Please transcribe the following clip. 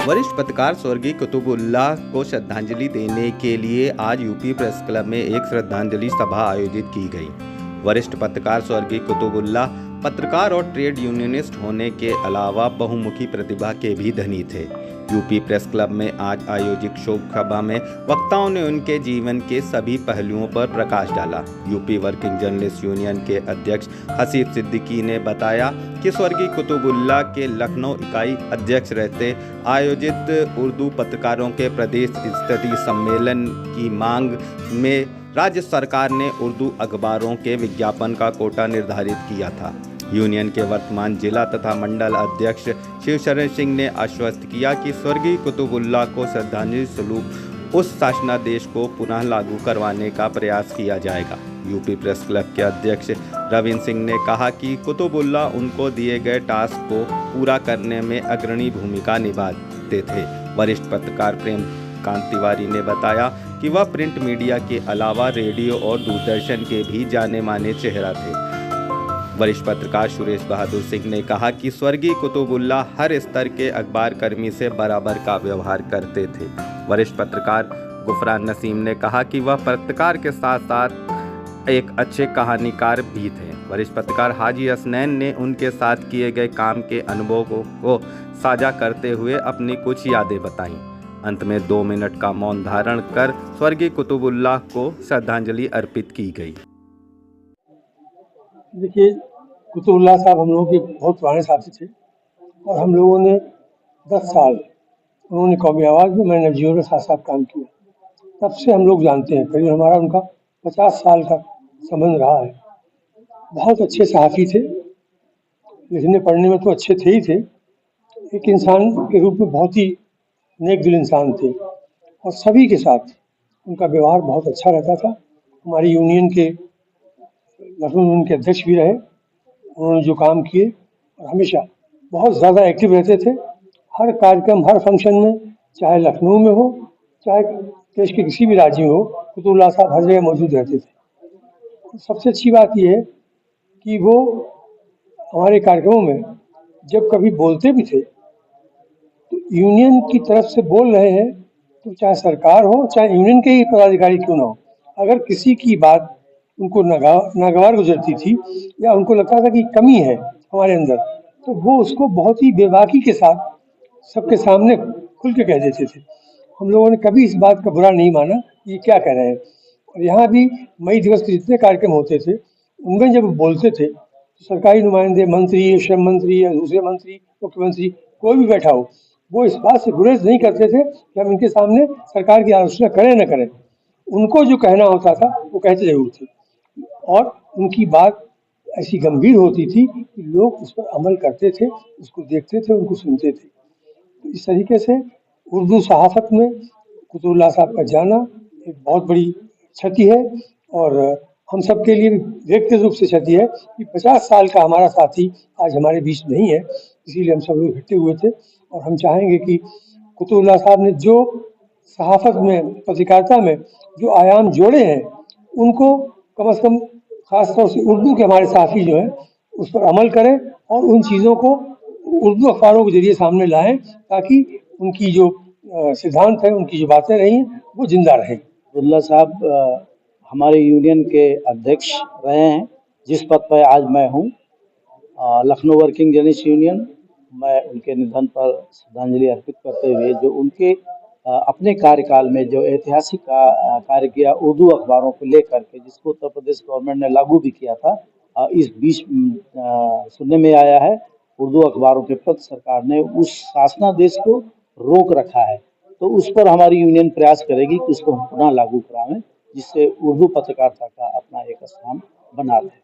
वरिष्ठ पत्रकार स्वर्गीय कुतुबुल्लाह को श्रद्धांजलि देने के लिए आज यूपी प्रेस क्लब में एक श्रद्धांजलि सभा आयोजित की गई। वरिष्ठ पत्रकार स्वर्गीय कुतुबुल्लाह पत्रकार और ट्रेड यूनियनिस्ट होने के अलावा बहुमुखी प्रतिभा के भी धनी थे। यूपी प्रेस क्लब में आज आयोजित शोक सभा में वक्ताओं ने उनके जीवन के सभी पहलुओं पर प्रकाश डाला। यूपी वर्किंग जर्नलिस्ट यूनियन के अध्यक्ष हसीब सिद्दीकी ने बताया कि स्वर्गीय कुतुबुल्लाह के लखनऊ इकाई अध्यक्ष रहते आयोजित उर्दू पत्रकारों के प्रदेश स्तरीय सम्मेलन की मांग में राज्य सरकार ने उर्दू अखबारों के विज्ञापन का कोटा निर्धारित किया था। यूनियन के वर्तमान जिला तथा मंडल अध्यक्ष शिवशरण सिंह ने आश्वस्त किया कि स्वर्गीय कुतुबुल्लाह को श्रद्धांजलि स्वरूप उस शासनादेश को पुनः लागू करवाने का प्रयास किया जाएगा। यूपी प्रेस क्लब के अध्यक्ष रविंद्र सिंह ने कहा कि कुतुबुल्लाह उनको दिए गए टास्क को पूरा करने में अग्रणी भूमिका निभाते थे। वरिष्ठ पत्रकार प्रेम कांत तिवारी ने बताया कि वह प्रिंट मीडिया के अलावा रेडियो और दूरदर्शन के भी जाने माने चेहरा थे। वरिष्ठ पत्रकार सुरेश बहादुर सिंह ने कहा कि स्वर्गीय कुतुबुल्लाह हर स्तर के अखबार कर्मी से बराबर का व्यवहार करते थे। वरिष्ठ पत्रकार गुफरान नसीम ने कहा कि वह पत्रकार के साथ साथ एक अच्छे कहानीकार भी थे। वरिष्ठ पत्रकार हाजी हसनैन ने उनके साथ किए गए काम के अनुभवों को साझा करते हुए अपनी कुछ यादें बताईं। अंत में 2 मिनट का मौन धारण कर स्वर्गीय कुतुबुल्लाह को श्रद्धांजलि अर्पित की गई। देखिए, कुतुबुल्लाह साहब हम लोगों के बहुत पुराने साथी थे और हम लोगों ने 10 साल उन्होंने कौमी आवाज़ में, मैंने नवजीवन में साथ साथ काम किया। तब से हम लोग जानते हैं, करीब हमारा उनका 50 साल का संबंध रहा है। बहुत अच्छे सहाफ़ी थे, लिखने पढ़ने में तो अच्छे थे ही थे, एक इंसान के रूप में बहुत ही नेक दिल इंसान थे और सभी के साथ उनका व्यवहार बहुत अच्छा रहता था। हमारी यूनियन के लखनऊ यूनियन के अध्यक्ष भी रहे। उन्होंने जो काम किए और हमेशा बहुत ज़्यादा एक्टिव रहते थे। हर कार्यक्रम, हर फंक्शन में, चाहे लखनऊ में हो, चाहे देश के किसी भी राज्य में हो, कुतुबुल्लाह साहब हर जगह मौजूद रहते थे। सबसे अच्छी बात यह है कि वो हमारे कार्यक्रमों में जब कभी बोलते भी थे तो यूनियन की तरफ से बोल रहे हैं, तो चाहे सरकार हो, चाहे यूनियन के ही पदाधिकारी क्यों ना हो, अगर किसी की बात उनको नागवार गुजरती थी या उनको लगता था कि कमी है हमारे अंदर, तो वो उसको बहुत ही बेबाकी के साथ सबके सामने खुल के कह देते थे। हम लोगों ने कभी इस बात का बुरा नहीं माना कि ये क्या कह रहे हैं। और यहाँ भी मई दिवस के जितने कार्यक्रम होते थे, उनमें जब बोलते थे तो सरकारी नुमाइंदे, मंत्री, श्रम मंत्री या दूसरे मंत्री, मुख्यमंत्री, कोई भी बैठा हो, वो इस बात से गुरेज नहीं करते थे कि हम इनके सामने सरकार की आलोचना करें न करें। उनको जो कहना होता था वो कहते जरूर थे और उनकी बात ऐसी गंभीर होती थी कि लोग उस पर अमल करते थे, उसको देखते थे, उनको सुनते थे। तो इस तरीके से उर्दू सहाफ़त में कुतुबुल्लाह साहब का जाना एक बहुत बड़ी क्षति है और हम सब के लिए व्यक्तिगत रूप से क्षति है कि 50 साल का हमारा साथी आज हमारे बीच नहीं है। इसीलिए हम सब लोग इकट्ठे हुए थे और हम चाहेंगे कि कुतुबुल्लाह साहब ने जो सहाफ़त में, पत्रकारिता में जो आयाम जोड़े हैं, उनको कम से कम खासतौर से उर्दू के हमारे साथी जो हैं उस पर अमल करें और उन चीज़ों को उर्दू अखबारों के जरिए सामने लाएं ताकि उनकी जो सिद्धांत है, उनकी जो बातें रही वो जिंदा रहें। कुतुबुल्लाह साहब हमारे यूनियन के अध्यक्ष रहे हैं, जिस पद पर आज मैं हूँ, लखनऊ वर्किंग जर्नलिस्ट यूनियन। मैं उनके निधन पर श्रद्धांजलि अर्पित करते हुए जो उनके अपने कार्यकाल में जो ऐतिहासिक कार्य किया उर्दू अखबारों को लेकर के, जिसको उत्तर प्रदेश गवर्नमेंट ने लागू भी किया था, इस बीच सुनने में आया है उर्दू अखबारों के प्रति सरकार ने उस शासनादेश को रोक रखा है। तो उस पर हमारी यूनियन प्रयास करेगी कि उसको हम पुनः लागू कराएं, जिससे उर्दू पत्रकारिता का अपना एक स्थान बना रहे।